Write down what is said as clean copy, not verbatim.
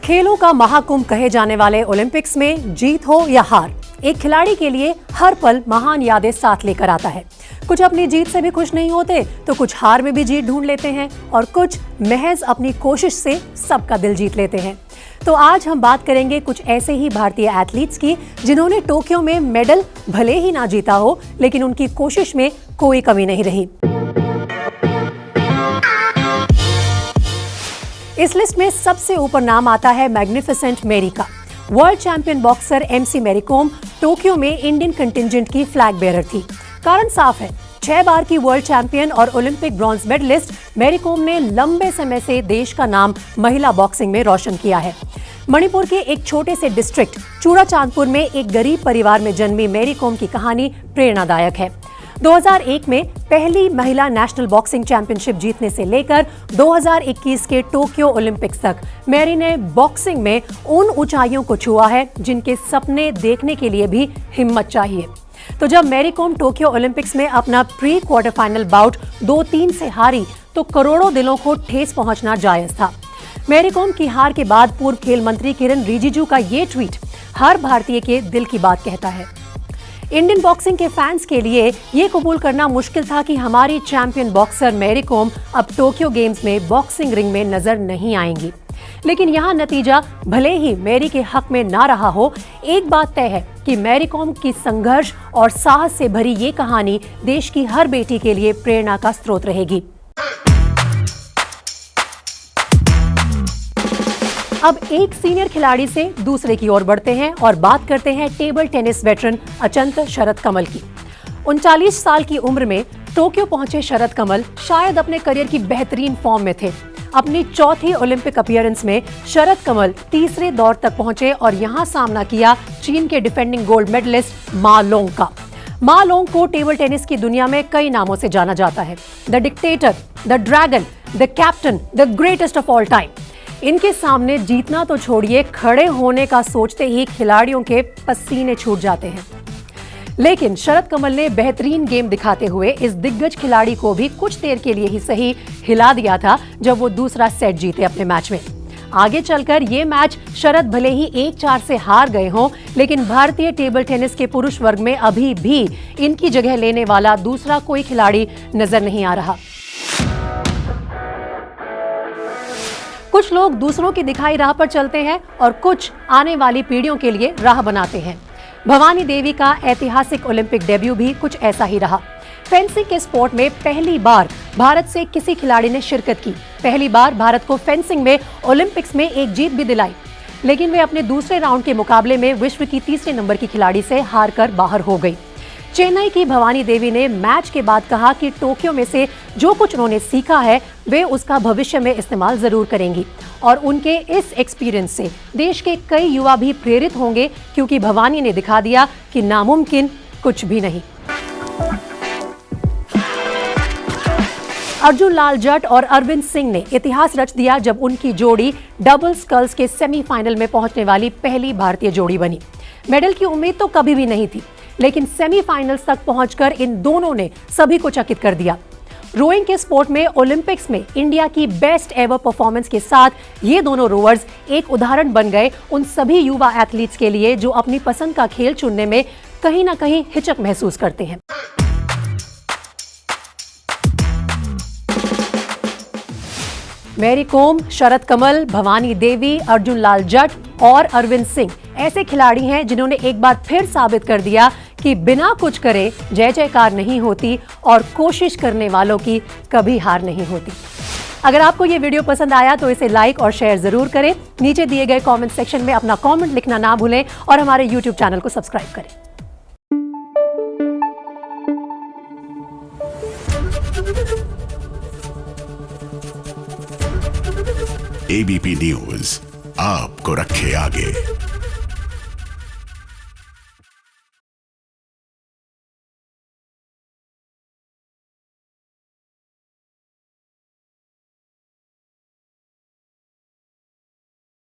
खेलों का महाकुंभ कहे जाने वाले ओलंपिक्स में जीत हो या हार, एक खिलाड़ी के लिए हर पल महान यादें साथ लेकर आता है। कुछ अपनी जीत से भी खुश नहीं होते तो कुछ हार में भी जीत ढूंढ लेते हैं और कुछ महज अपनी कोशिश से सबका दिल जीत लेते हैं। तो आज हम बात करेंगे कुछ ऐसे ही भारतीय एथलीट्स की जिन्होंने टोक्यो में मेडल भले ही ना जीता हो, लेकिन उनकी कोशिश में कोई कमी नहीं रही। इस लिस्ट में सबसे ऊपर नाम आता है मैग्निफिसेंट मैरी का। World champion boxer MC Mary Kom Tokyo में इंडियन कंटिंजेंट की फ्लैग बेयरर थी। कारण साफ है, 6 बार की वर्ल्ड चैंपियन और Olympic bronze medallist Mary Kom ने लंबे समय से देश का नाम महिला बॉक्सिंग में रोशन किया है। मणिपुर के एक छोटे से डिस्ट्रिक्ट चूड़ाचांदपुर में एक गरीब परिवार में जन्मी मैरी कॉम की कहानी प्रेरणादायक है। 2001 में पहली महिला नेशनल बॉक्सिंग चैंपियनशिप जीतने से लेकर 2021 के टोक्यो ओलंपिक्स तक मैरी ने बॉक्सिंग में उन ऊंचाइयों को छुआ है जिनके सपने देखने के लिए भी हिम्मत चाहिए। तो जब मैरी कॉम टोक्यो ओलंपिक्स में अपना प्री क्वार्टर फाइनल बाउट 2-3 से हारी तो करोड़ों दिलों को ठेस पहुंचना जायज था। मैरी कॉम की हार के बाद पूर्व खेल मंत्री किरण रिजिजू का ये ट्वीट हर भारतीय के दिल की बात कहता है। इंडियन बॉक्सिंग के फैंस के लिए ये कबूल करना मुश्किल था कि हमारी चैंपियन बॉक्सर मैरी कॉम अब टोक्यो गेम्स में बॉक्सिंग रिंग में नजर नहीं आएंगी, लेकिन यहाँ नतीजा भले ही मैरी के हक में ना रहा हो, एक बात तय है कि मैरी कॉम की संघर्ष और साहस से भरी ये कहानी देश की हर बेटी के लिए प्रेरणा का स्रोत रहेगी। अब एक सीनियर खिलाड़ी से दूसरे की ओर बढ़ते हैं और बात करते हैं टेबल टेनिस वेटरन अचंत शरद कमल की। 39 साल की उम्र में टोक्यो पहुंचे शरद कमल शायद अपने करियर की बेहतरीन फॉर्म में थे। अपनी चौथी ओलंपिक अपीयरेंस में शरद कमल तीसरे दौर तक पहुंचे और यहां सामना किया चीन के डिफेंडिंग गोल्ड मेडलिस्ट मा लोंग का। मा लोंग को टेबल टेनिस की दुनिया में कई नामों से जाना जाता है। The dictator, the dragon, the captain, the greatest of all time. इनके सामने जीतना तो छोड़िए, खड़े होने का सोचते ही खिलाड़ियों के पसीने छूट जाते हैं। लेकिन शरद कमल ने बेहतरीन गेम दिखाते हुए इस दिग्गज खिलाड़ी को भी कुछ देर के लिए ही सही हिला दिया था जब वो दूसरा सेट जीते अपने मैच में। आगे चलकर ये मैच शरद भले ही 1-4 से हार गए हों, लेकिन भारतीय टेबल टेनिस के पुरुष वर्ग में अभी भी इनकी जगह लेने वाला दूसरा कोई खिलाड़ी नजर नहीं आ रहा। कुछ लोग दूसरों की दिखाई राह पर चलते हैं और कुछ आने वाली पीढ़ियों के लिए राह बनाते हैं। भवानी देवी का ऐतिहासिक ओलंपिक डेब्यू भी कुछ ऐसा ही रहा। फेंसिंग के स्पोर्ट में पहली बार भारत से किसी खिलाड़ी ने शिरकत की। पहली बार भारत को फेंसिंग में ओलंपिक्स में एक जीत भी दिलाई, लेकिन वे अपने दूसरे राउंड के मुकाबले में विश्व की तीसरे नंबर की खिलाड़ी से हार कर बाहर हो गई। चेन्नई की भवानी देवी ने मैच के बाद कहा कि टोक्यो में से जो कुछ उन्होंने सीखा है वे उसका भविष्य में इस्तेमाल जरूर करेंगी और उनके इस एक्सपीरियंस से देश के कई युवा भी प्रेरित होंगे, क्योंकि भवानी ने दिखा दिया कि नामुमकिन कुछ भी नहीं। अर्जुन लाल जट और अरविंद सिंह ने इतिहास रच दिया जब उनकी जोड़ी डबल स्कल्स के सेमीफाइनल में पहुंचने वाली पहली भारतीय जोड़ी बनी। मेडल की उम्मीद तो कभी भी नहीं थी, लेकिन सेमीफाइनल्स तक पहुंचकर इन दोनों ने सभी को चकित कर दिया। रोइंग के स्पोर्ट में ओलंपिक्स में इंडिया की बेस्ट एवर परफॉर्मेंस के साथ ये दोनों रोवर्स एक उदाहरण बन गए उन सभी युवा एथलीट्स के लिए जो अपनी पसंद का खेल चुनने में कहीं ना कहीं हिचक महसूस करते हैं। मैरी कॉम, शरद कमल, भवानी देवी, अर्जुन लाल जट और अरविंद सिंह ऐसे खिलाड़ी हैं जिन्होंने एक बार फिर साबित कर दिया कि बिना कुछ करे जय जयकार नहीं होती और कोशिश करने वालों की कभी हार नहीं होती। अगर आपको ये वीडियो पसंद आया तो इसे लाइक और शेयर जरूर करें। नीचे दिए गए कमेंट सेक्शन में अपना कमेंट लिखना ना भूलें और हमारे YouTube चैनल को सब्सक्राइब करें। एबीपी न्यूज आपको रखे आगे।